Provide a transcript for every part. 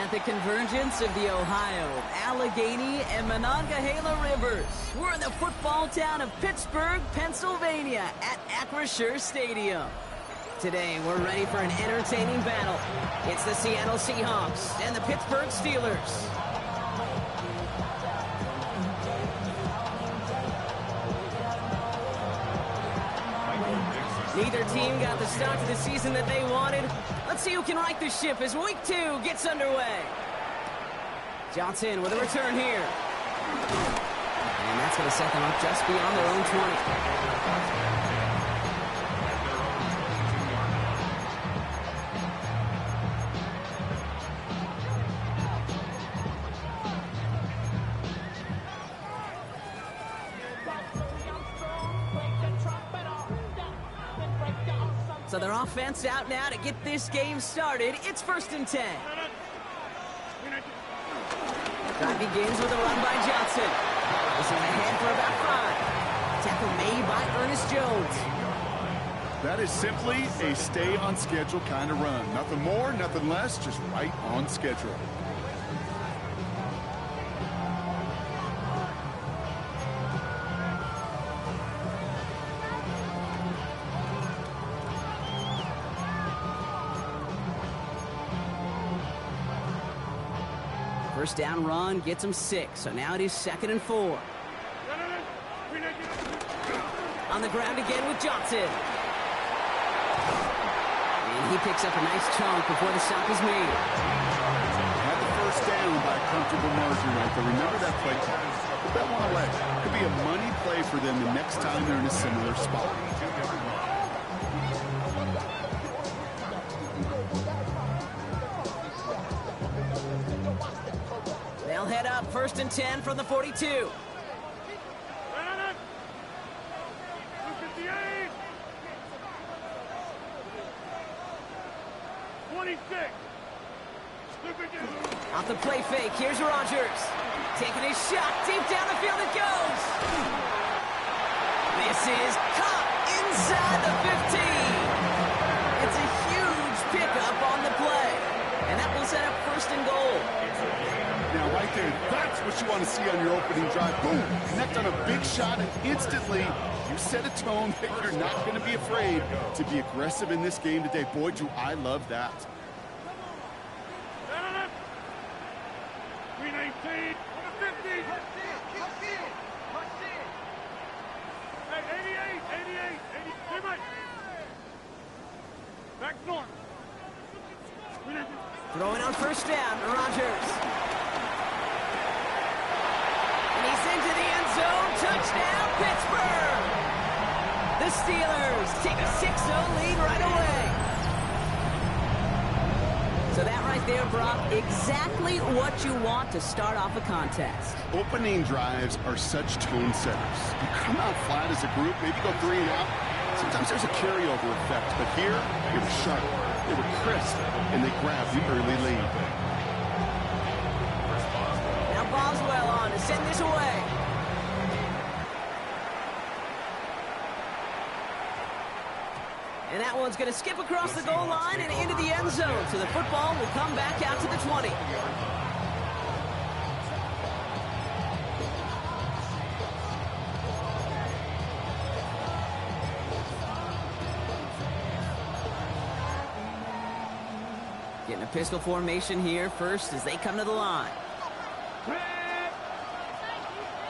at the convergence of the Ohio, Allegheny, and Monongahela Rivers. We're in the football town of Pittsburgh, Pennsylvania at Acrisure Stadium. Today, we're ready for an entertaining battle. It's the Seattle Seahawks and the Pittsburgh Steelers. Neither team got the start to the season that they wanted. Let's see who can right the ship as Week 2 gets underway. Johnson with a return here. And that's going to set them up just beyond their own 20. So their offense out now to get this game started. It's 1st and 10. Drive begins with a run by Johnson. This is ahead for about 5. Tackle made by Ernest Jones. That is simply a stay-on-schedule kind of run. Nothing more, nothing less, just right on schedule. First down run gets him 6, so now it is 2nd and 4. On the ground again with Johnson. And he picks up a nice chunk before the stop is made. Had the first down by a comfortable margin right there. Remember that play call. Put that one away. Could be a money play for them the next time they're in a similar spot. They'll head up 1st and 10 from the 42. Off the play fake, here's Rodgers. Taking his shot, deep down the field it goes. This is caught inside the 15. It's a huge pickup on the play. And that will set up 1st and goal. Now, right there, that's what you want to see on your opening drive. Boom, connect on a big shot, and instantly you set a tone that you're not going to be afraid to be aggressive in this game today. Boy, do I love that. 319, 50. 88, 80. Back north. Throwing on 1st down, Rodgers. And he's into the end zone. Touchdown, Pittsburgh! The Steelers take a 6-0 lead right away. So that right there, Brock, exactly what you want to start off a contest. Opening drives are such tone setters. You come out flat as a group, maybe go 3 and out. Sometimes there's a carryover effect, but here, it was sharp, they were crisp, and they grabbed the early lead. Now Boswell on to send this away. And that one's going to skip across the goal line and into the end zone, so the football will come back out to the 20. Getting a pistol formation here first as they come to the line.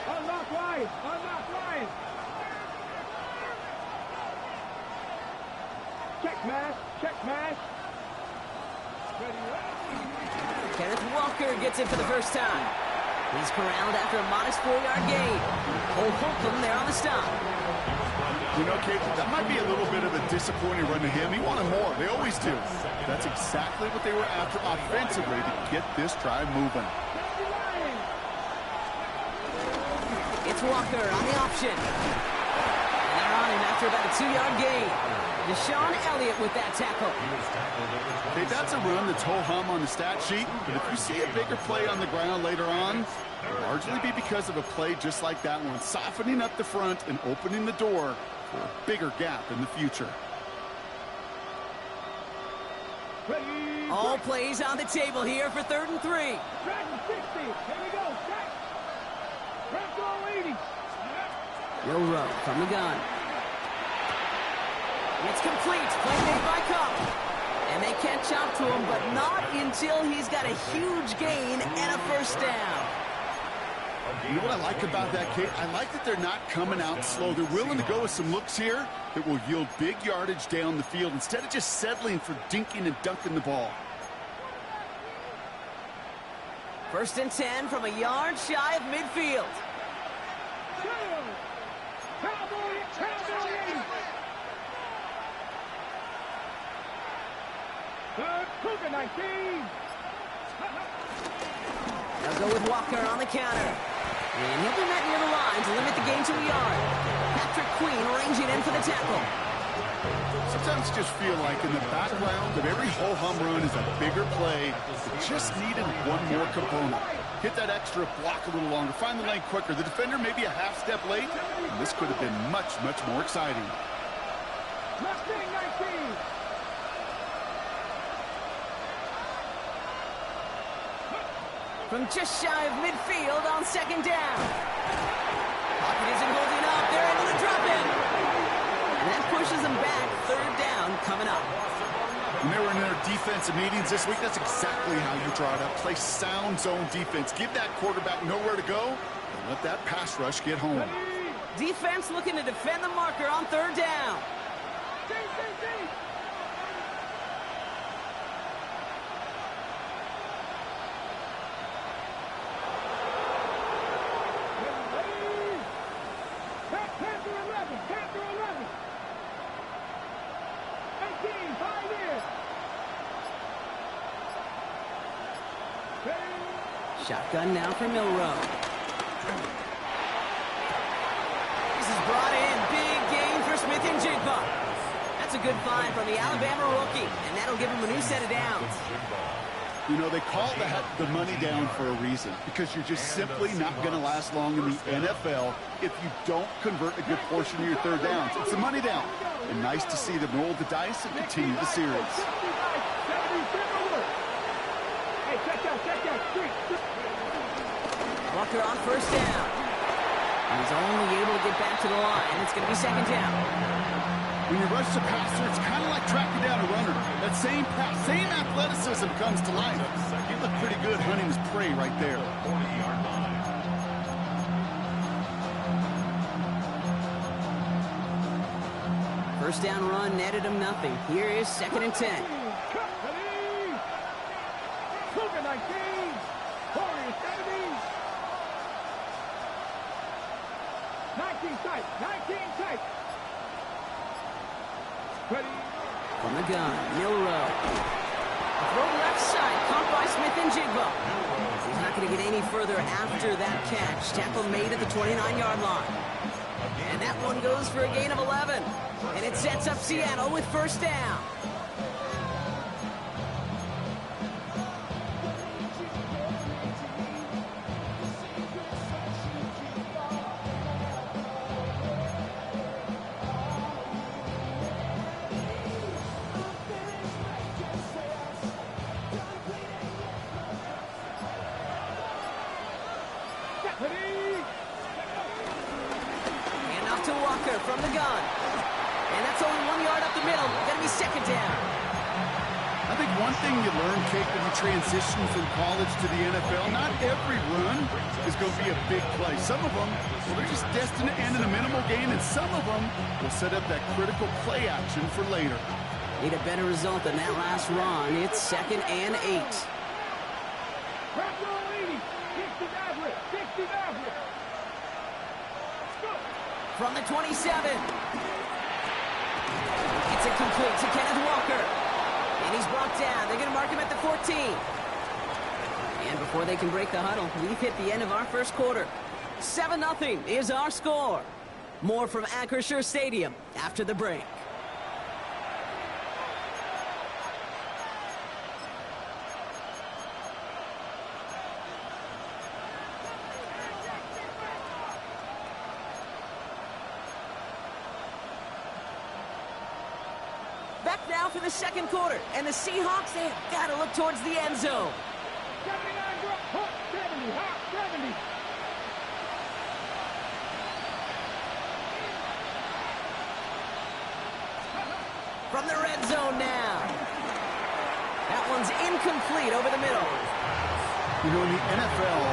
Unlock line! Unlock line! Check mash! Check mash! Kenneth Walker gets it for the first time. He's corralled after a modest 4-yard gain. Cole Holcomb there on the stop. You know, Kate, that might be a little bit of a disappointing run to him. He wanted more. They always do. That's exactly what they were after offensively to get this drive moving. It's Walker on the option. And they're on him after about a 2-yard gain. Deshaun Elliott with that tackle. Okay, that's a run that's ho-hum on the stat sheet, but if you see a bigger play on the ground later on, it'll largely be because of a play just like that one, softening up the front and opening the door for a bigger gap in the future. Ready! All plays on the table here for 3rd and 3. Dragon 60. Here we go. Check. Wrap roll 80. Milroe from the gun. It's complete. Play made by Cup. And they catch up to him, but not until he's got a huge gain and a first down. You know what I like about that kick? I like that they're not coming out slow. They're willing to go with some looks here that will yield big yardage down the field instead of just settling for dinking and dunking the ball. 1st and 10 from a yard shy of midfield. Cougar 19. They'll go with Walker on the counter. And he'll be met near the line to limit the gain to a yard. Patrick Queen ranging in for the tackle. Sometimes you just feel like in the background of every ho-hum run is a bigger play. It just needed one more component. Hit that extra block a little longer. Find the lane quicker. The defender may be a half step late. And this could have been much, much more exciting. Mustang 19. From just shy of midfield on 2nd down. Pocket isn't holding up. They're able to drop it. And that pushes them back. 3rd down coming up. When they were in their defensive meetings this week, that's exactly how you draw it up. Play sound zone defense. Give that quarterback nowhere to go and let that pass rush get home. Defense looking to defend the marker on 3rd down. Shotgun now for Milroe. This is brought in. Big gain for Smith and Jigba. That's a good find from the Alabama rookie, and that'll give him a new set of downs. You know, they call the money down for a reason, because you're just simply not going to last long in the NFL if you don't convert a good portion of your 3rd downs. It's the money down. And nice to see them roll the dice and continue the series. Hey, check that. Walker on 1st down. He's only able to get back to the line. It's going to be 2nd down. When you rush the passer, it's kind of like tracking down a runner. That same pass, same athleticism comes to life. He looked pretty good hunting his prey right there. First down run netted him nothing. Here is 2nd and 10. Cougar 19. Warriors 70. 19 tight. 19 tight. Ready. From the gun, Milroe. Throw left side, caught by Smith and Jigba. He's not going to get any further after that catch. Tackle made at the 29-yard line. And that one goes for a gain of 11. And it sets up Seattle with 1st down. Handoff to Walker from the gun. And that's only 1 yard up the middle. Going to be 2nd down. I think one thing you learn, Kate, when you transition from college to the NFL, not every run is going to be a big play. Some of them, well, they're just destined to end in a minimal gain, and some of them will set up that critical play action for later. Need a better result than that last run. It's 2nd and 8. From the 27. It's incomplete to Kenneth Walker. And he's brought down. They're going to mark him at the 14. And before they can break the huddle, we've hit the end of our 1st quarter. 7-0 is our score. More from Acrisure Stadium after the break. Back now off in the second quarter, and the Seahawks, they've got to look towards the end zone. 79 drop, hot 70, hot 70. From the red zone now. That one's incomplete over the middle. You know, in the NFL,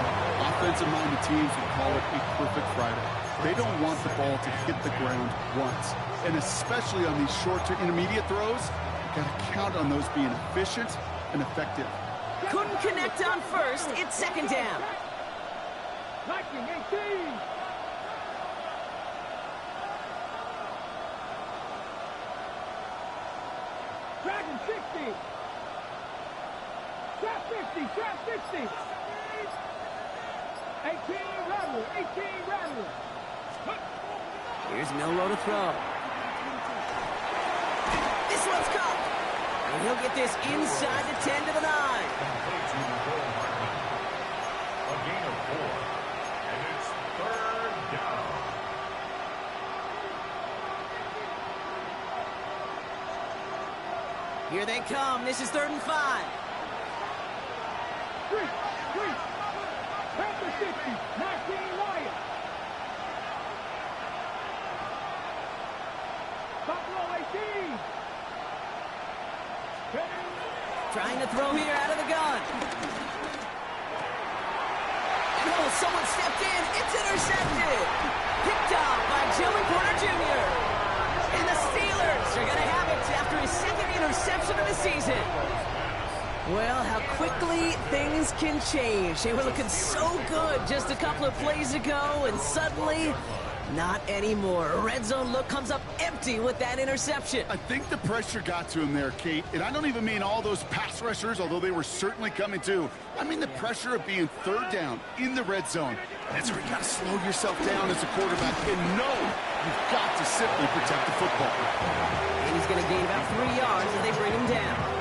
offensive-minded teams would call it a perfect Friday. They don't want the ball to hit the ground once. And especially on these short to intermediate throws, you've got to count on those being efficient and effective. Couldn't connect on first. It's second down. Viking 18. Dragon 60. Trap 50, trap 60. 18 Rattler, 18 Rattler. Here's Milroe to throw. This one's caught. And he'll get this inside the 10 to the 9. A gain of 4. And it's third down. Here they come. This is 3rd and 5. Three. Panther 60, 19 Wyatt. Buffalo 18. Trying to throw here out of the gun. And oh, someone stepped in. It's intercepted. Picked off by Joey Porter Jr. And the Steelers are going to have it after his second interception of the season. Well, how quickly things can change. They were looking so good just a couple of plays ago, and suddenly, not anymore. A red zone look comes up empty with that interception. I think the pressure got to him there, Kate. And I don't even mean all those pass rushers, although they were certainly coming too. I mean the pressure of being 3rd down in the red zone. That's where you got to slow yourself down as a quarterback and know you've got to simply protect the football. And he's going to gain about 3 yards as they bring him down.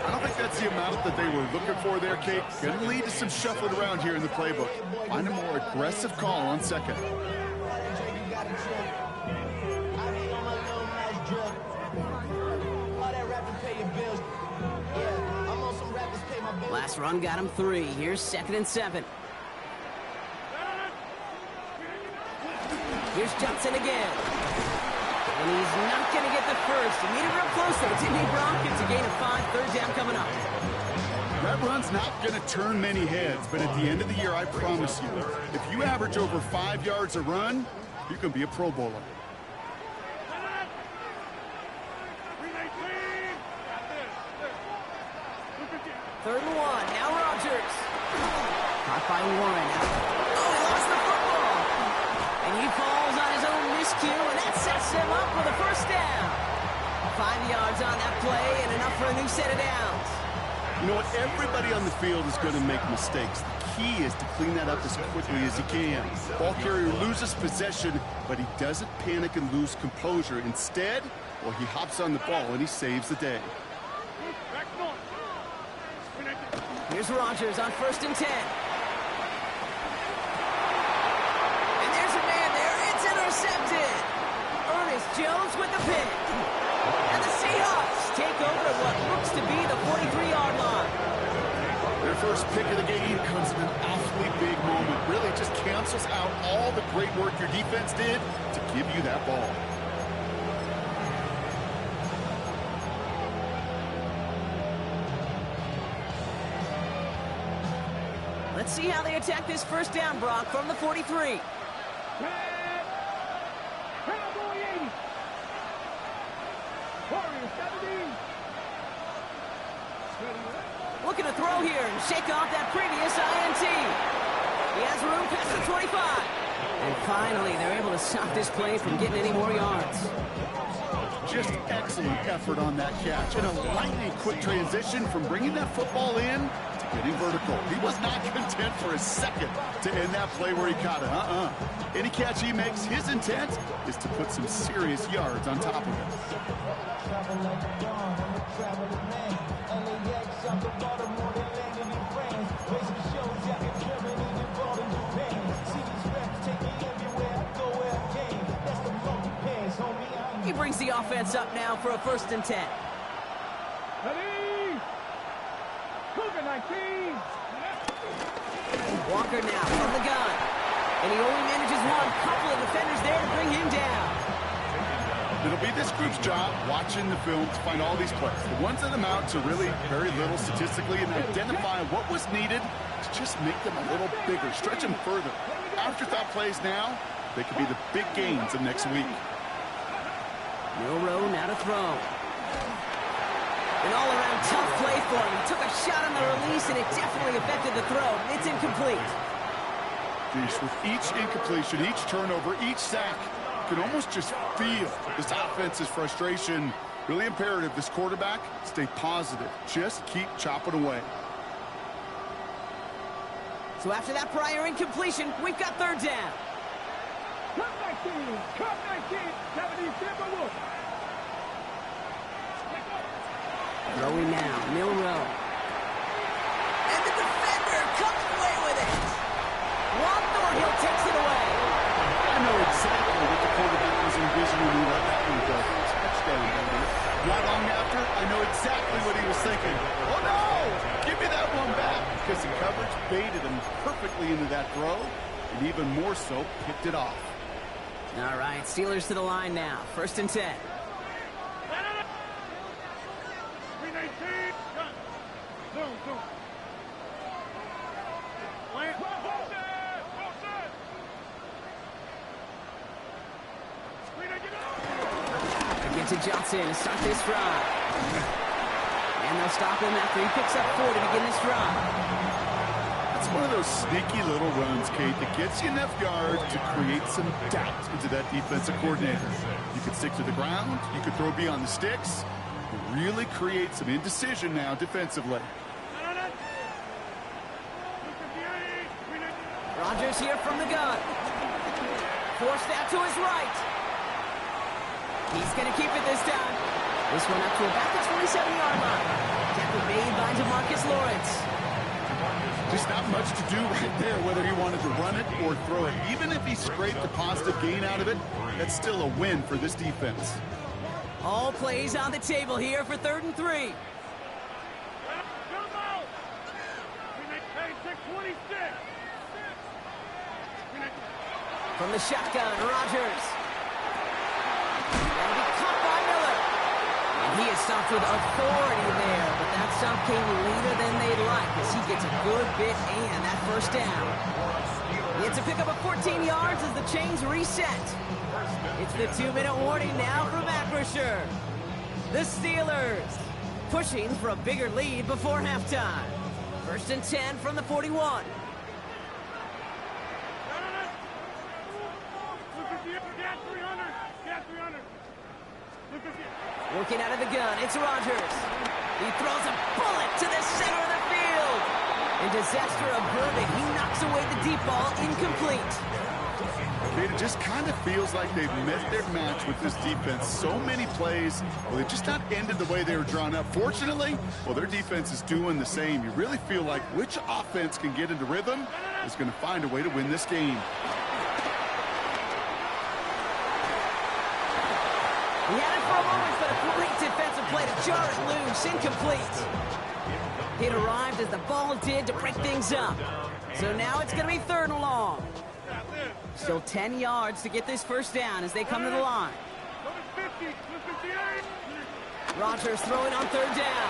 I don't think that's the amount that they were looking for there, Kate. Going to lead to some shuffling around here in the playbook. Find a more aggressive call on second. Last run got him 3. Here's 2nd and 7. Here's Johnson again. And he's not going to get the first. He needed real close, though. Didn't he, Brock? It's a gain of 5. 3rd down coming up. That run's not going to turn many heads, but at the end of the year, I promise you, if you average over 5 yards a run, you can be a Pro Bowler. Third and 1. Now Rodgers. Caught by Warren. Oh, he lost the football. And he falls on his own miscue, and that sets him up with a first down. 5 yards on that play and enough for a new set of downs. You know what? Everybody on the field is going to make mistakes. The key is to clean that up as quickly as he can. Ball carrier loses possession, but he doesn't panic and lose composure. Instead, well, he hops on the ball and he saves the day. Here's Rodgers on 1st and 10. And there's a man there. It's intercepted. Ernest Jones with the pick. And the Seahawks take over at what looks to be the 43-yard line. Their first pick of the game comes in an awfully big moment. Really just cancels out all the great work your defense did to give you that ball. Let's see how they attack this first down, Brock, from the 43. Cowboy 80. Warrior 17. Looking to throw here and shake off that previous INT. He has room past the 25. And finally, they're able to stop this play from getting any more yards. Just excellent effort on that catch. And a lightning quick transition from bringing that football in to getting vertical. He was not content for a second to end that play where he caught it. Any catch he makes, his intent is to put some serious yards on top of it. He brings the offense up now for a 1st and 10. Second 19. Walker now from the gun. And he only manages one. Couple of defenders there to bring him down. It'll be this group's job watching the film to find all these plays. The ones that amount to really very little statistically and identify what was needed to just make them a little bigger, stretch them further. Afterthought plays now, they could be the big gains of next week. Milroe now to throw. An all-around tough play for him. He took a shot on the release, and it definitely affected the throw. It's incomplete. Geez, with each incompletion, each turnover, each sack, you can almost just feel this offense's frustration. Really imperative this quarterback stay positive. Just keep chopping away. So after that prior incompletion, we've got third down. Cut 19. Cut 19. 70 Timberwolves. Throwing now, Milroe. And the defender comes away with it. Juan Thornhill takes it away. I know exactly what the quarterback was envisioning when he let that one go. Touchdown, baby. Not long after, I know exactly what he was thinking. Oh, no! Give me that one back, because the coverage baited him perfectly into that throw, and even more so, picked it off. All right, Steelers to the line now. First and 10. 319. Cut. Zoom, zoom. Plant. Again to Johnson to start this drive. And they'll stop him after he picks up 4 to begin this drive. It's one of those sneaky little runs, Kate, that gets you enough yards to create some doubt into that defensive coordinator. You can stick to the ground, you can throw beyond the sticks, you really create some indecision now defensively. Rodgers here from the gun. Forced out to his right. He's going to keep it this time. This one up to about the 27-yard line. Tackle made by DeMarcus Lawrence. Just not much to do right there, whether he wanted to run it or throw it. Even if he scraped a positive gain out of it, that's still a win for this defense. All plays on the table here for 3rd and 3. From the shotgun, Rodgers. That'll be caught by Miller. And he is stopped with authority there, but that stop came later than they'd like as he gets a good bit and that first down. He gets to pick up a 14 yards as the chains reset. It's the 2-minute warning now from Acrisure. The Steelers pushing for a bigger lead before halftime. 1st and 10 from the 41. Working out of the gun, it's Rodgers. He throws a bullet to the center of the field. In disaster averted, he knocks away the deep ball, incomplete. It just kind of feels like they've met their match with this defense. So many plays, well, they just not ended the way they were drawn up. Fortunately, well, their defense is doing the same. You really feel like which offense can get into rhythm is going to find a way to win this game. He had it for a moment, but a great defensive play to jar it loose, incomplete. It arrived as the ball did to break things up. So now it's going to be 3rd and long. Still 10 yards to get this first down as they come to the line. Rodgers throwing on 3rd down.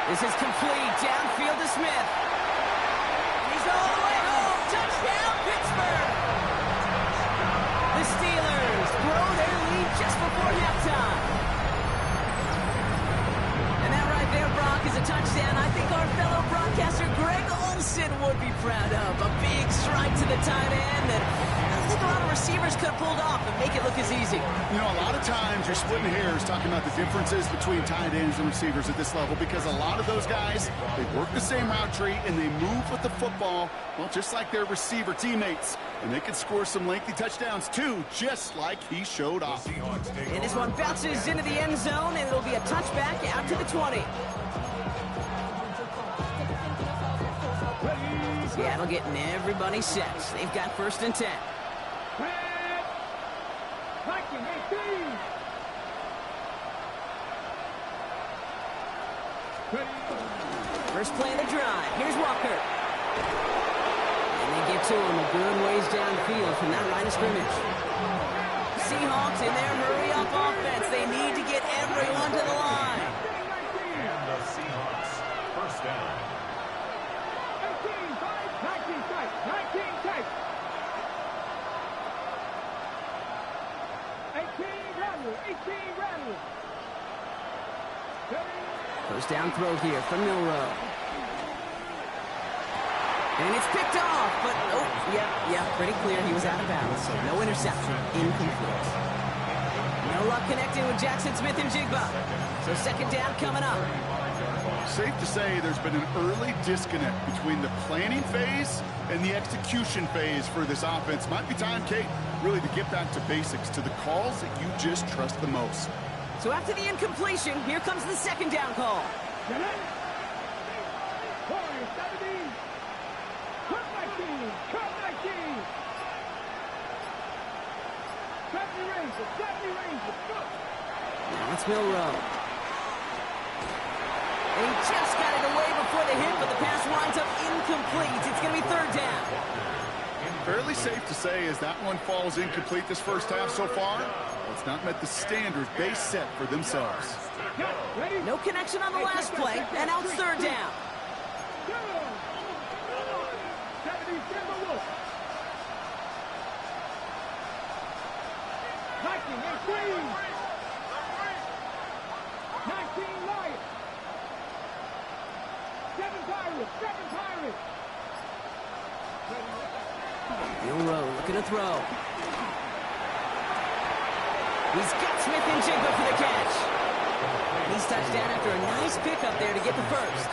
This is complete, downfield to Smith. He's all the way home, touchdown Pittsburgh! The Steelers grow their lead just before halftime. And that right there, Brock, is a touchdown I think our fellow broadcaster Greg Olsen would be proud of. A big strike to the tight end that I think a lot of receivers could have pulled off and make it look as easy. You know, a lot of times you're splitting hairs talking about the differences between tight ends and receivers at this level because a lot of those guys, they work the same route tree and they move with the football, well, just like their receiver teammates. And they can score some lengthy touchdowns, too, just like he showed off. And this one bounces into the end zone, and it'll be a touchback out to the 20. Seattle getting everybody set. They've got 1st and 10. First play of the drive. Here's Walker. And they get to him a good ways downfield from that line of scrimmage. Seahawks in their hurry-up offense. They need to get everyone to the line. And the Seahawks, first down. 18 tight. 19 tight. 18 rattle. First down throw here from Milrow. And it's picked off, but yeah, pretty clear he was out of bounds, so no interception, incomplete. No luck connecting with Jackson Smith and Jigba. So second down coming up. Safe to say there's been an early disconnect between the planning phase and the execution phase for this offense. Might be time, Kate, really to get back to basics, to the calls that you just trust the most. So after the incompletion, here comes the second down call. Now it's Milrow. And he just got it away before the hit, but the pass winds up incomplete. It's going to be third down. Fairly safe to say as that one falls incomplete this first half so far, it's not met the standards they set for themselves. No connection on the last play, and now it's third down. Milrow looking to throw. He's got Smith and Jigba for the catch. He's touchdown after a nice pickup there to get the first.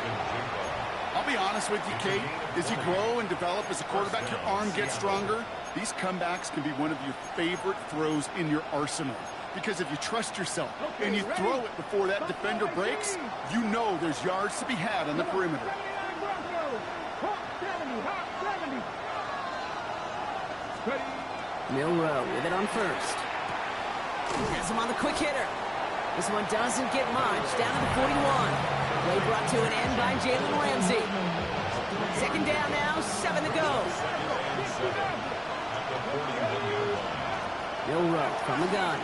I'll be honest with you, Kate. As you grow and develop as a quarterback, your arm gets stronger. These comebacks can be one of your favorite throws in your arsenal. Because if you trust yourself and you throw it before that defender breaks, you know there's yards to be had on the perimeter. Milrow with it on first. Has him on the quick hitter. This one doesn't get much. Down to the 41. Play brought to an end by Jalen Ramsey. Second down now, 7 to go. Milrow from the gun.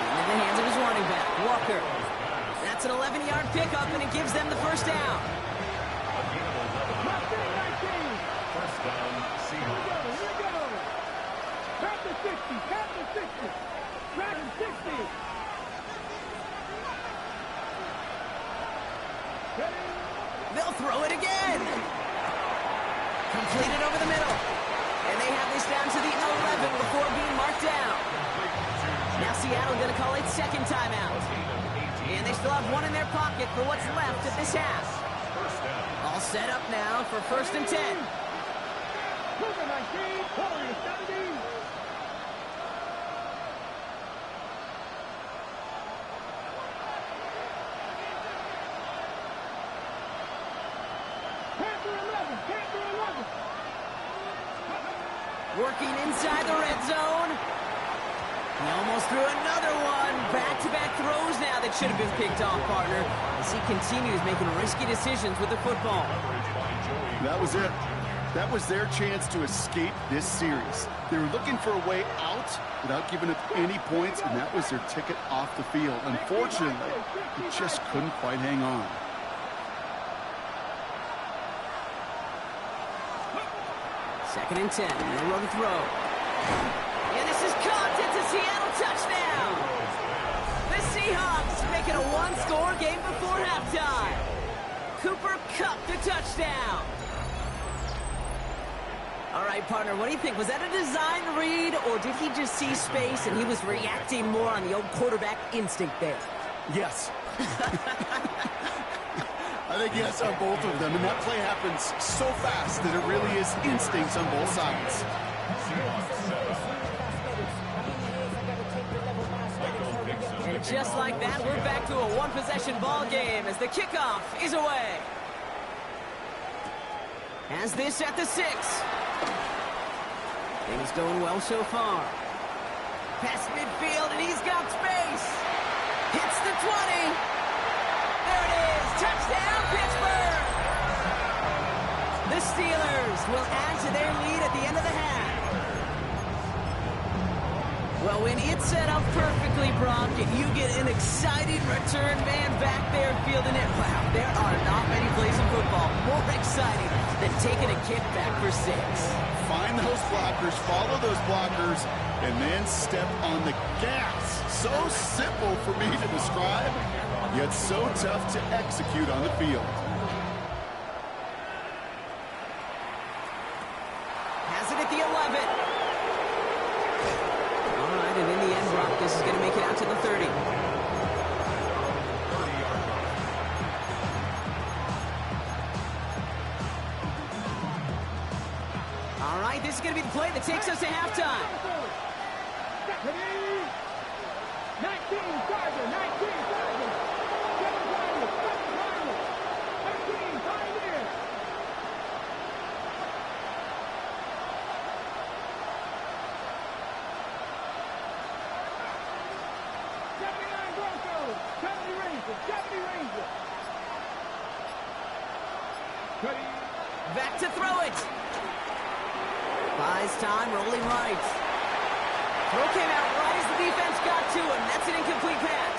Into the hands of his running back, Walker. That's an 11-yard pickup, and it gives them the first down. First down, Seahawks. Tap the 60. Track 60. They'll throw it again. Completed over the middle. And they have this down to the 11 before being marked down. Now Seattle going to call it second timeout. And they still have one in their pocket for what's left of this half. All set up now for first and 10. Working inside the red zone. He almost threw another one. Back-to-back throws now that should have been picked off, partner, as he continues making risky decisions with the football. That was it. That was their chance to escape this series. They were looking for a way out without giving up any points, and that was their ticket off the field. Unfortunately, he just couldn't quite hang on. Second and 10. Milrow to throw. And this is caught. It's a Seattle touchdown. The Seahawks make it a one-score game before halftime. Cooper Kupp the touchdown. All right, partner, what do you think? Was that a design read, or did he just see space and he was reacting more on the old quarterback instinct there? Yes. I think yes on both of them, and that play happens so fast that it really is instincts on both sides. And just like that, we're back to a one-possession ball game as the kickoff is away. Has this at the 6. Things going well so far. Past midfield, and he's got space. Hits the 20. There it is. Steelers will add to their lead at the end of the half. Well, when it's set up perfectly, Brock, and you get an exciting return man back there fielding it, wow, there are not many plays in football more exciting than taking a kickback for 6. Find those blockers, follow those blockers, and then step on the gas. So simple for me to describe, yet so tough to execute on the field. Has it at the 11. And in the end, Brock, this is going to make it out to the 30. All right, this is going to be the play that takes us to halftime. 19, Charger, 19, Charger. 7 Chargers, 13 Pioneers. Back to throw it. Buys time, rolling right. Throw came out right as the defense got to him. That's an incomplete pass.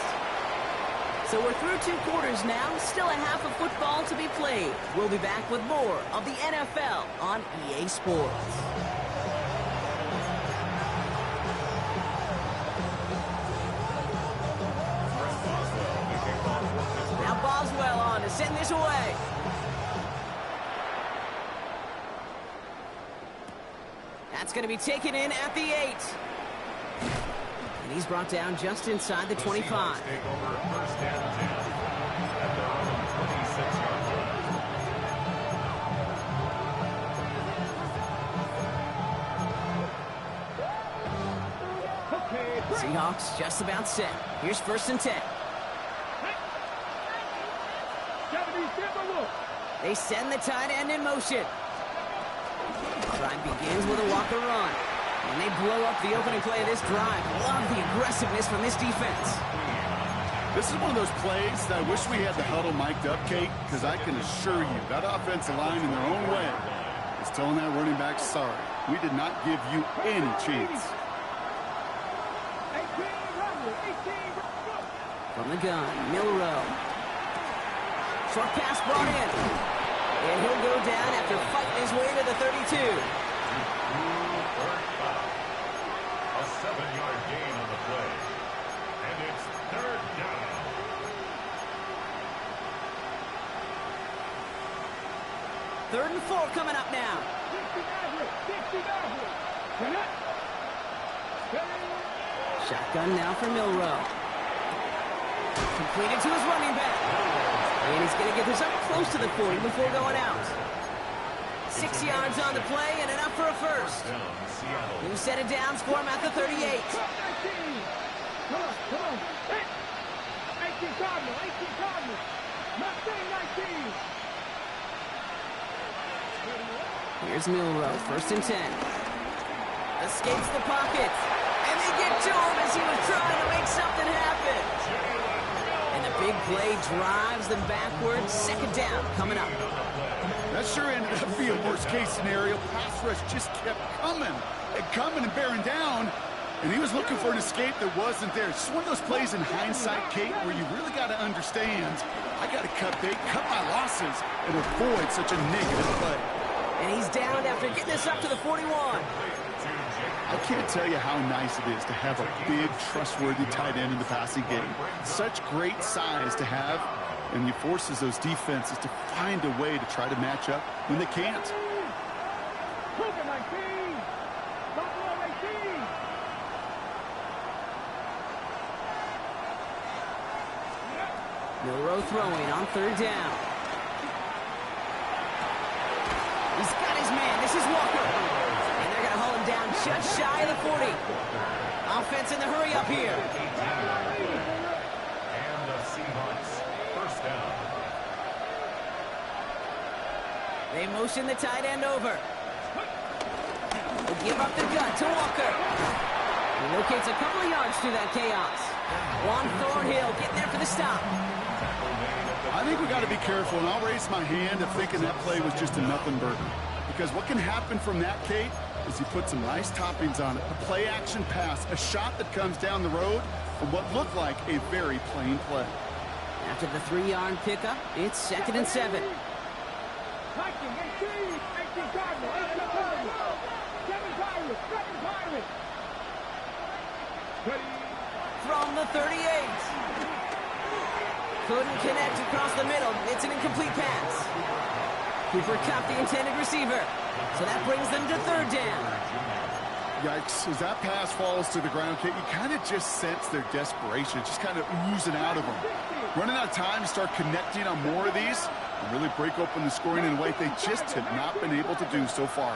So we're through 2 quarters now. Still a half of football to be played. We'll be back with more of the NFL on EA Sports. Now Boswell on to send this away. That's going to be taken in at the 8. And he's brought down just inside the 25. Take over first and 10 at their own 26-yard line. Seahawks just about set. Here's first and 10. They send the tight end in motion. Drive begins with a Walker run. And they blow up the opening play of this drive. Love the aggressiveness from this defense. This is one of those plays that I wish we had the huddle mic'd up, Kate, because I can assure you that offensive line in their own way is telling that running back, sorry, we did not give you any chance. From the gun, Milrow. Short pass brought in. And he'll go down after fighting his way to the 32. A 7-yard gain on the play. And it's 3rd down. Third and 4 coming up now. Shotgun now for Milrow. Completed to his running back. And he's going to get this up close to the 40 before going out. 6 yards on the play and enough for a first. New set of downs for him at the 38. Come on. 18 Cardinals. Mustang 19. Here's Milrow, first and 10. Escapes the pocket. And they get to him as he was trying to make something happen. And the big play drives them backwards. Second down coming up. That sure ended up being worst-case scenario. Pass rush just kept coming and bearing down. And he was looking for an escape that wasn't there. It's just one of those plays in hindsight, Kate, where you really got to understand, I got to cut my losses and avoid such a negative play. And he's down after getting this up to the 41. I can't tell you how nice it is to have a big, trustworthy tight end in the passing game. Such great size to have, and he forces those defenses to find a way to try to match up when they can't. Milrow throwing on third down. He's got his man. This is Walker. And they're going to haul him down just shy of the 40. Offense in the hurry up here. And the Seahawks first down. They motion the tight end over. They give up the gut to Walker. He locates a couple of yards through that chaos. Juan Thornhill getting there for the stop. I think we got to be be careful, and I'll raise my hand of thinking that play was just a nothing burger. Because what can happen from that, Kate, is you put some nice toppings on it. A play-action pass, a shot that comes down the road from what looked like a very plain play. After the 3-yard pickup, it's 2nd and 7. From the 38. Couldn't connect across the middle. It's an incomplete pass. Cooper Kupp, the intended receiver. So that brings them to 3rd down. Yikes, as that pass falls to the ground, Kate, you kind of just sense their desperation. It's just kind of oozing out of them. Running out of time to start connecting on more of these and really break open the scoring in a way they just have not been able to do so far.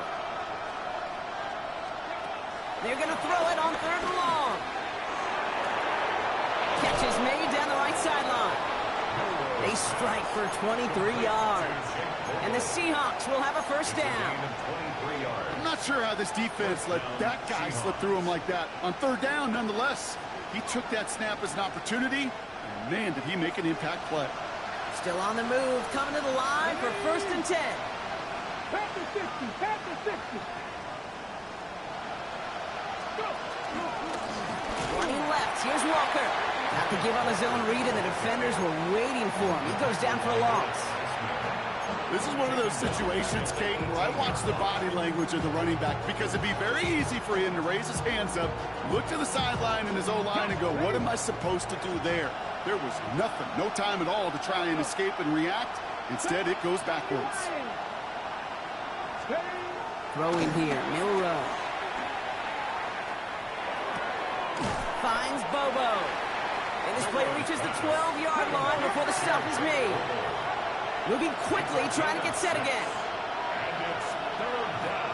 They're going to throw it on 3rd and long. Catch is made down the right sideline. They strike for 23 yards. And the Seahawks will have a 1st down. I'm not sure how this defense let that guy slip through him like that. On 3rd down, nonetheless, he took that snap as an opportunity, and man, did he make an impact play. Still on the move, coming to the line for 1st and 10. Pass the 60, pass the 60. Running left, here's Walker. Got to give on his own read, and the defenders were waiting for him. He goes down for a loss. This is one of those situations, Kate, where I watch the body language of the running back, because it'd be very easy for him to raise his hands up, look to the sideline in his O-line and go, what am I supposed to do there? There was nothing, no time at all to try and escape and react. Instead, it goes backwards. Throwing here, Milrow. Finds Bobo. And this play reaches the 12-yard line before the stop is made. Moving quickly, trying to get set again. And it's 3rd down.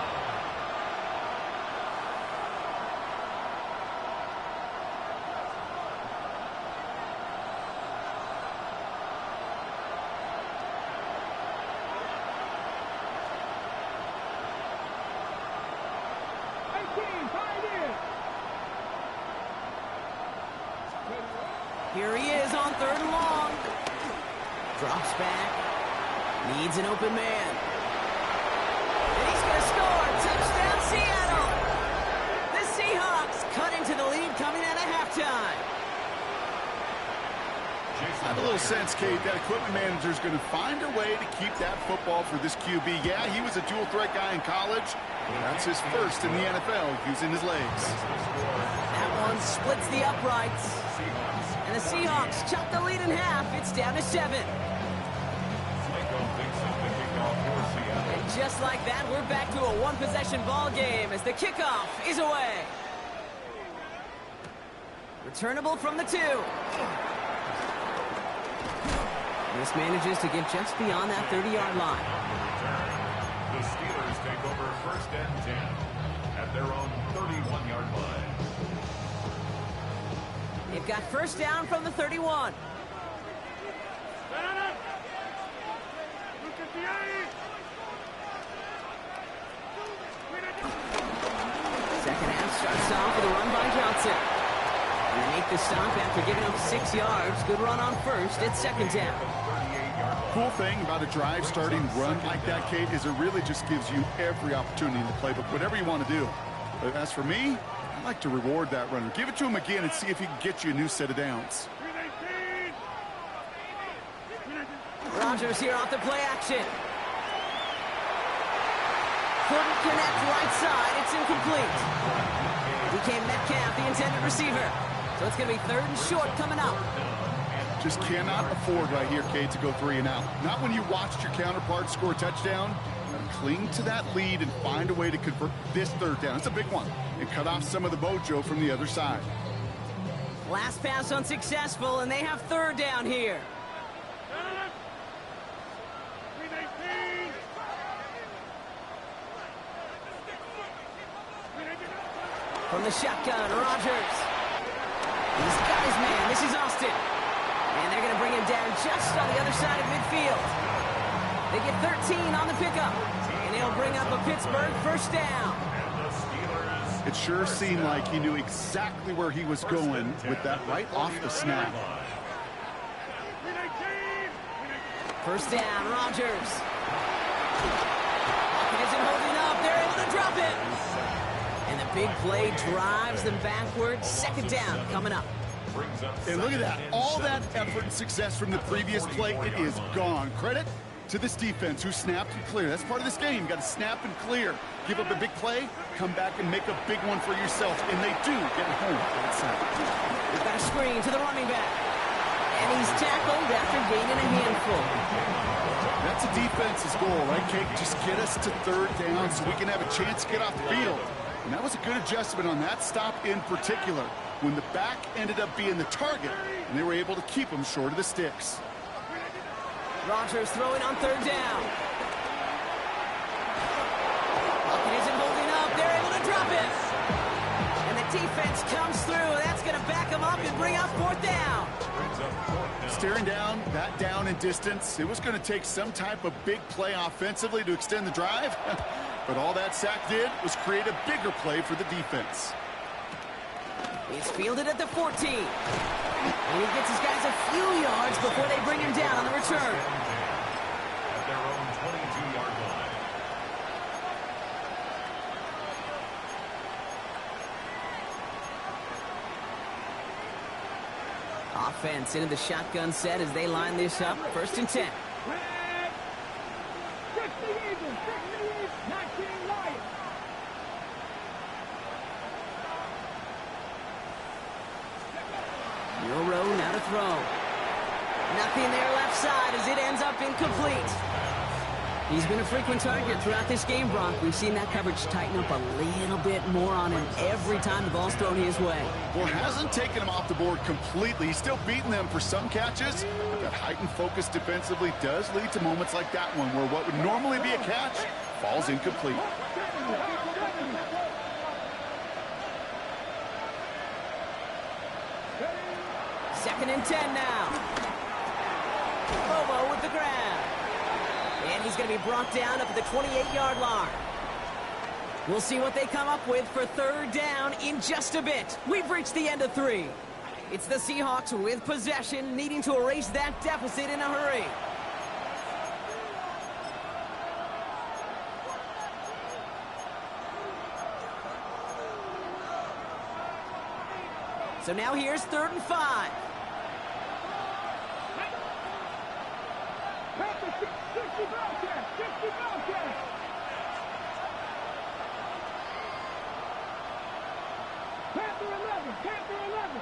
Here he is on 3rd and long. Drops back. Needs an open man. And he's going to score. Touchdown, Seattle. The Seahawks cut into the lead coming out of halftime. I have a little sense, Kate, that equipment manager is going to find a way to keep that football for this QB. Yeah, he was a dual-threat guy in college. That's his first in the NFL, using his legs. That one splits the uprights. And the Seahawks chop the lead in half. It's down to 7. And just like that, we're back to a one-possession ball game as the kickoff is away. Returnable from the 2. This manages to get just beyond that 30-yard line. The Steelers take over 1st and 10 at their own 31-yard line. They've got 1st down from the 31. Second half starts off with a run by Johnson. And they make the stop after giving up 6 yards. Good run on 1st. It's 2nd down. Cool thing about a drive starting run like that, Kate, is it really just gives you every opportunity in the playbook, whatever you want to do. But as for me, I like to reward that runner. Give it to him again and see if he can get you a new set of downs. Rodgers here off the play action. Couldn't connect right side. It's incomplete. DK Metcalf, the intended receiver. So it's going to be 3rd and short coming up. Just cannot afford right here, Kate, to go 3 and out. Not when you watched your counterpart score a touchdown. Cling to that lead and find a way to convert this 3rd down. It's a big one. And cut off some of the mojo from the other side. Last pass unsuccessful, and they have 3rd down here. From the shotgun, Rodgers. He's got his man. This is Austin. And they're going to bring him down just on the other side of midfield. They get 13 on the pickup. And he'll bring up a Pittsburgh 1st down. It sure seemed like he knew exactly where he was going with that right off the snap. First down, Rodgers. Isn't holding up. They're able to drop it. And the big play drives them backwards. Second down coming up. And look at that. All that effort and success from the previous play, it is gone. Credit to this defense who snapped and cleared. That's part of this game. You got to snap and clear. Give up a big play, come back and make a big one for yourself. And they do get it home. They've got a screen to the running back. And he's tackled after gaining a handful. That's a defense's goal, right, Kate? Just get us to third down so we can have a chance to get off the field. And that was a good adjustment on that stop in particular, when the back ended up being the target, and they were able to keep him short of the sticks. Rodgers throwing on third down. It isn't holding up. They're able to drop it. And the defense comes through. That's going to back them up and bring up fourth down. Staring down, that down in distance, it was going to take some type of big play offensively to extend the drive. But all that sack did was create a bigger play for the defense. He's fielded at the 14. And he gets his guys a few yards before they bring him down on the return. At their own 22-yard line. Offense into the shotgun set as they line this up. First and 10. Euro now to throw. Nothing there left side as it ends up incomplete. He's been a frequent target throughout this game, Brock. We've seen that coverage tighten up a little bit more on him every time the ball's thrown his way. Well, hasn't taken him off the board completely. He's still beating them for some catches. But that heightened focus defensively does lead to moments like that one where what would normally be a catch falls incomplete. Second and 10 now. Bobo with the grab. And he's going to be brought down up at the 28-yard line. We'll see what they come up with for third down in just a bit. We've reached the end of 3. It's the Seahawks with possession, needing to erase that deficit in a hurry. So now here's third and 5. Panther 11, Panther 11.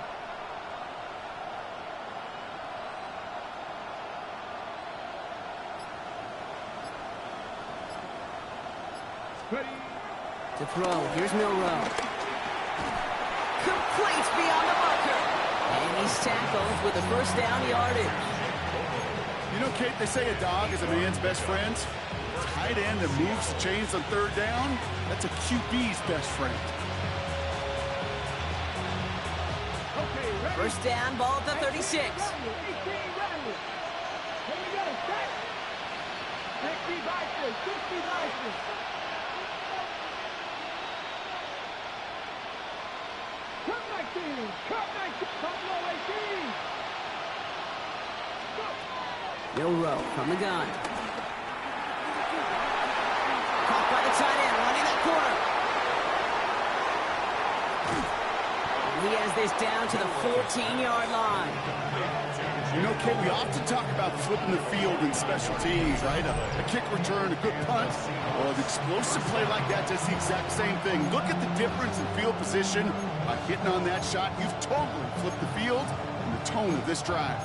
Ready. To throw, here's Milrow. Complete beyond the marker. And he's tackled with the first down yardage. You know, Kate, they say a dog is a man's best friend. Tight end that moves the chains on third down, that's a QB's best friend. First down, ball at the 36. Here we go, set. 60 vices, 60 vices. Come 19, come 19, come low 18. Milrow from the gun. Caught by the tight end, running that corner. He has this down to the 14-yard line. You know, Kate, we often talk about flipping the field in special teams, right? A kick return, a good punt. Well, an explosive play like that does the exact same thing. Look at the difference in field position. By hitting on that shot, you've totally flipped the field and the tone of this drive.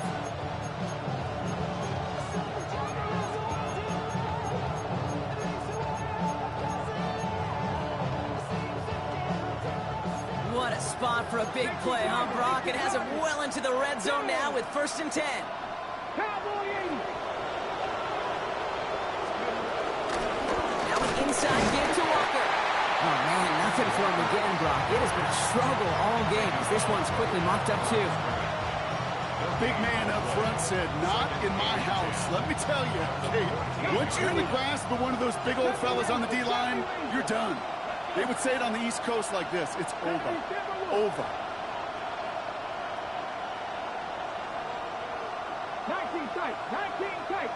What a spot for a big play, huh, Brock? It has him well into the red zone now with first and 10. Cowboy 80. Now an inside give to Walker. Oh, man, nothing for him again, Brock. It has been a struggle all game as this one's quickly mocked up, too. The big man up front said, not in my house. Let me tell you, Kate, once you're in the grasp of one of those big old fellas on the D-line, you're done. They would say it on the East Coast like this. It's over. Over. 19 tight. 19 tight.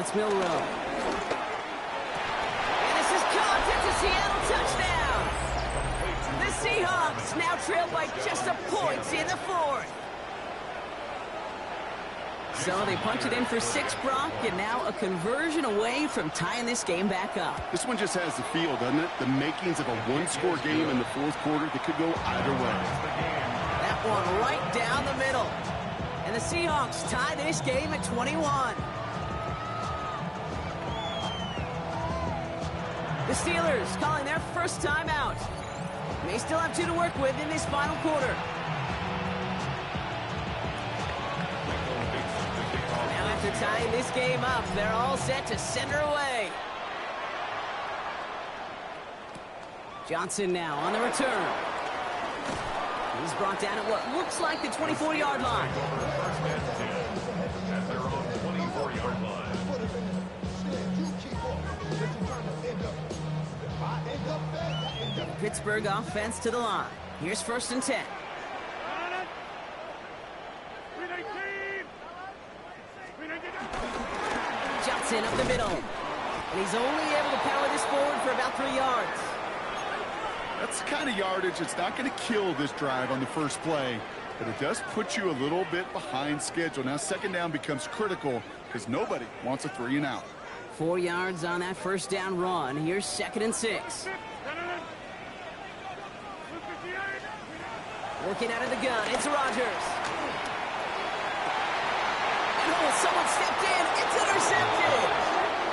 It's Milrow. And this is caught. It's a Seattle touchdown. The Seahawks now trail by just a point in the fourth. So they punch it in for 6, Brock, and now a conversion away from tying this game back up. This one just has the feel, doesn't it? The makings of a one-score game in the fourth quarter that could go either way. That one right down the middle. And the Seahawks tie this game at 21. The Steelers calling their first timeout. May still have 2 to work with in this final quarter. Now after tying this game up, they're all set to center away. Johnson now on the return. He's brought down at what looks like the 24-yard line. At their own 24-yard line. Pittsburgh offense to the line. Here's 1st and 10. Johnson up the middle. And he's only able to power this forward for about 3 yards. That's the kind of yardage that's not going to kill this drive on the first play, but it does put you a little bit behind schedule. Now 2nd down becomes critical because nobody wants a 3 and out. 4 yards on that 1st down run. Here's 2nd and 6. Working out of the gun, it's Rodgers. And someone stepped in, it's intercepted.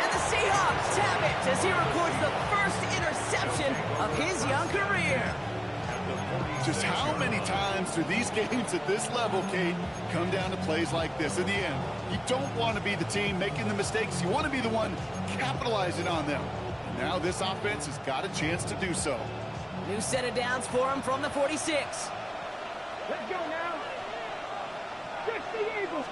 And the Seahawks have it as he records the first interception of his young career. Just how many times do these games at this level, Kate, come down to plays like this? In the end, you don't want to be the team making the mistakes. You want to be the one capitalizing on them. And now this offense has got a chance to do so. New set of downs for him from the 46. Let's go now. 60 Eagles.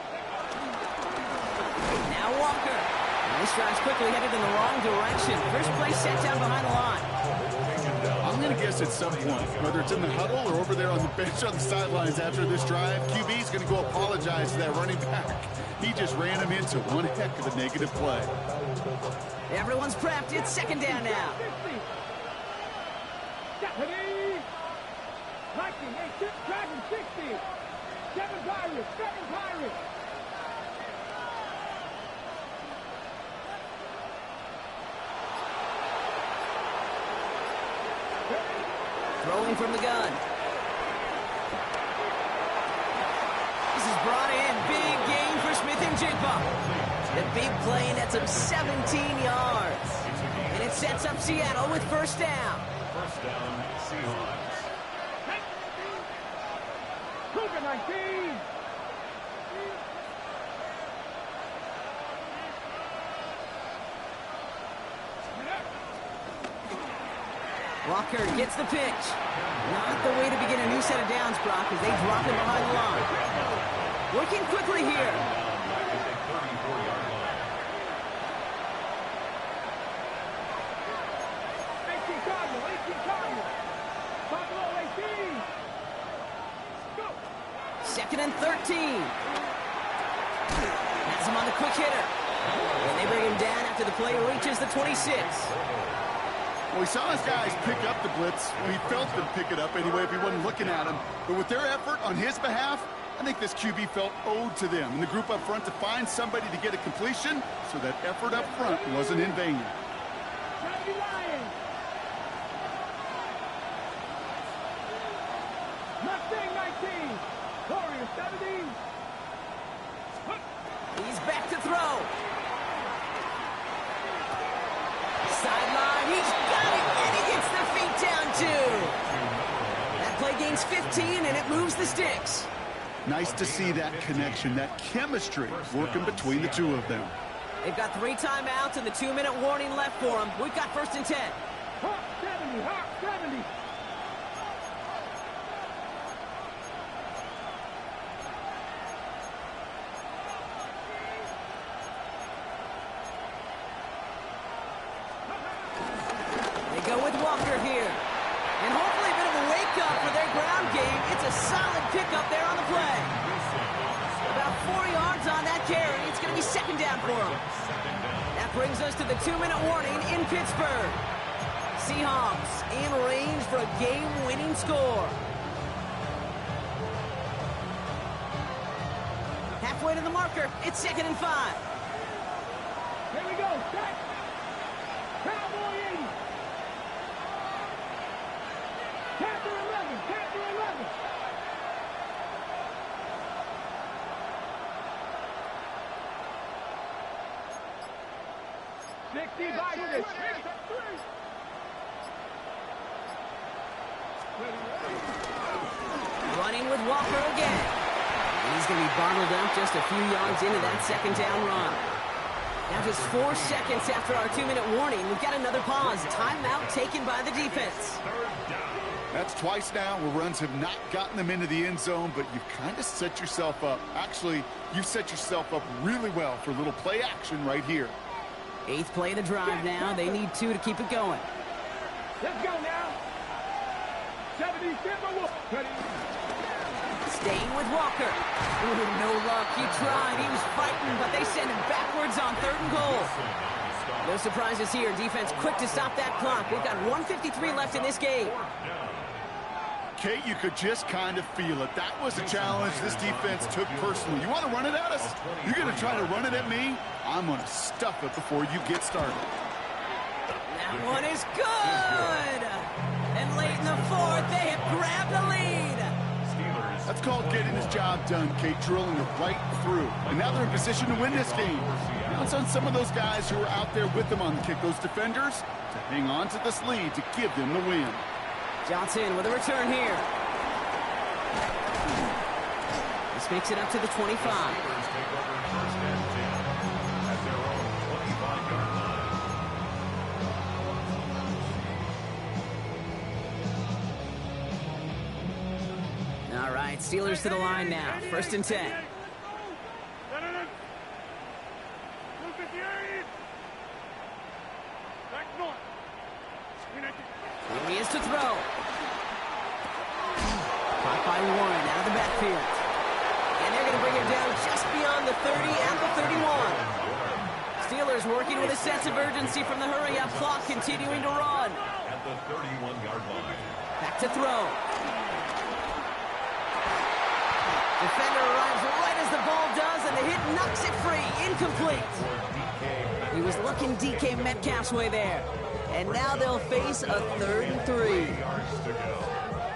Now Walker. And this drive's quickly headed in the wrong direction. First play set down behind the line. I'm going to guess at some point, whether it's in the huddle or over there on the bench on the sidelines after this drive, QB's going to go apologize to that running back. He just ran him into one heck of a negative play. Everyone's prepped. It's 2nd down now. 60. Stephanie. Viking, 8, Dragon, 60. 7 Pirates, 7 Pirates. Throwing from the gun. This is brought in. Big gain for Smith and Jigba. The big play nets him 17 yards. And it sets up Seattle with 1st down. 1st down, Seahawks. Cougar 19. Walker gets the pitch. Not the way to begin a new set of downs, Brock, as they drop him behind the line. Working quickly here. 18 Cardinal, 18 Cardinal. Pablo, 18. Go. 2nd and 13. Has him on the quick hitter. And they bring him down after the play reaches the 26. Well, we saw his guys pick up the blitz. We felt them pick it up anyway if he wasn't looking at him. But with their effort on his behalf, I think this QB felt owed to them and the group up front to find somebody to get a completion, so that effort up front wasn't in vain. Johnny Lions. Mustang 19. Warrior 17. He's back to throw. Sideline, he's got it, and he gets the feet down too. That play gains 15, and it moves the sticks. Nice to see that connection, that chemistry working between the two of them. They've got 3 timeouts and the 2-minute warning left for them. We've got 1st and 10. Hawk 70, Hawk 70. They go with Walker here. And hopefully a bit of a wake-up for their ground game. It's a solid pickup there on the play. About 4 yards on that carry. It's going to be 2nd down for them. brings us to the 2-minute warning in Pittsburgh. Seahawks in range for a game-winning score. Halfway to the marker. It's 2nd and 5. Here we go. Set. Cowboy 80. Captain 11. Captain 11. Running with Walker again. And he's going to be bottled up just a few yards into that 2nd down run. Now just 4 seconds after our 2-minute warning, we've got another pause. Timeout taken by the defense. That's twice now where runs have not gotten them into the end zone, but you've kind of set yourself up. Actually, you've set yourself up really well for a little play action right here. 8th play of the drive now. They need 2 to keep it going. Let's go now. 77. Staying with Walker. Ooh, no luck. He tried. He was fighting, but they send him backwards on 3rd and goal. No surprises here. Defense quick to stop that clock. We've got 1:53 left in this game. Kate, you could just kind of feel it. That was a challenge this defense took personally. You want to run it at us? You're going to try to run it at me? I'm going to stuff it before you get started. That one is good. And late in the 4th, they have grabbed the lead. That's called getting his job done, Kate, drilling it right through. And now they're in position to win this game. Now it's on some of those guys who are out there with them on the kick, those defenders, to hang on to this lead to give them the win. Johnson with a return here. This makes it up to the 25. All right, Steelers to the line now. 1st and 10. Here he is to throw. Caught by Warren out of the backfield. And they're going to bring him down just beyond the 30 at the 31. Steelers working with a sense of urgency from the hurry-up clock, continuing to run. At the 31-yard line. Back to throw. Defender arrives right as the ball does, and the hit knocks it free. Incomplete. He was looking DK Metcalf's way there. And now they'll face a 3rd and 3.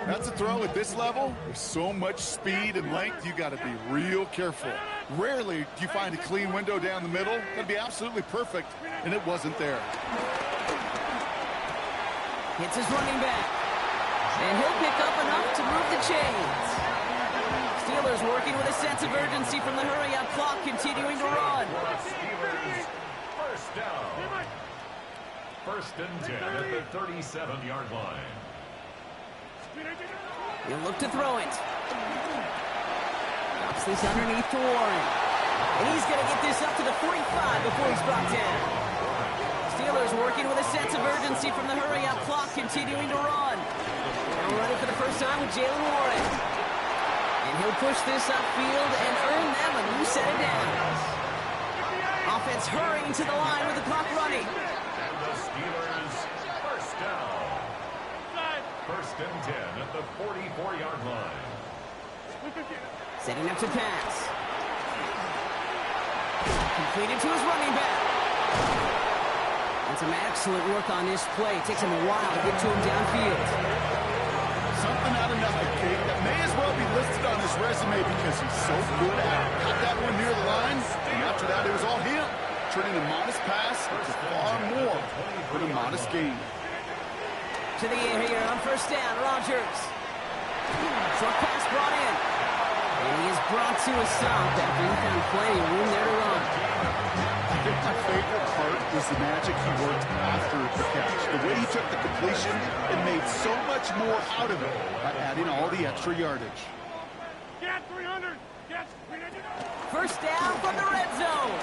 That's a throw at this level. There's so much speed and length, you got to be real careful. Rarely do you find a clean window down the middle. That'd be absolutely perfect, and it wasn't there. Hits his running back. And he'll pick up enough to move the chains. Steelers working with a sense of urgency from the hurry-up clock, continuing to run. First down. 1st and 10 at the 37-yard line. He'll look to throw it. Drops this underneath to Warren. And he's going to get this up to the 45 before he's brought down. Steelers working with a sense of urgency from the hurry-up clock, continuing to run. Now running for the first time with Jalen Warren. And he'll push this upfield and earn them a new set of downs. Offense hurrying to the line with the clock running. And the Steelers first down. 1st and 10 at the 44-yard line. Setting up to pass. Completed to his running back. And some excellent work on this play. It takes him a while to get to him downfield. Something out of nothing, Kate, that may as well be listed on his resume because he's so good at it. Got that one near the line, and after that it was all him. Turning a modest pass into far more than a modest gain. To the air here on 1st down, Rodgers. Short pass brought in. And he is brought to a stop after he found plenty of room there to run. I think my favorite part was the magic he worked after the catch. The way he took the completion and made so much more out of it by adding all the extra yardage. Get 300. Get 300. 1st down from the red zone.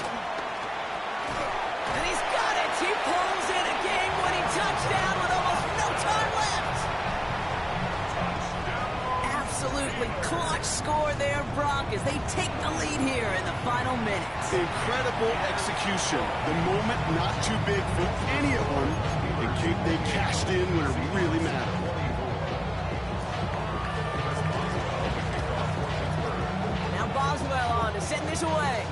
And he's got it. He pulls in a game-winning touchdown with almost no time left. Absolutely clutch much score there, Brock, as they take the lead here in the final minutes. Incredible execution. The moment not too big for any of them. And they cashed in when it really mattered. Now Boswell on to send this away.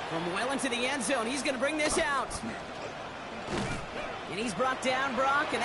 From well into the end zone, he's going to bring this out. And he's brought down, Brock, and that's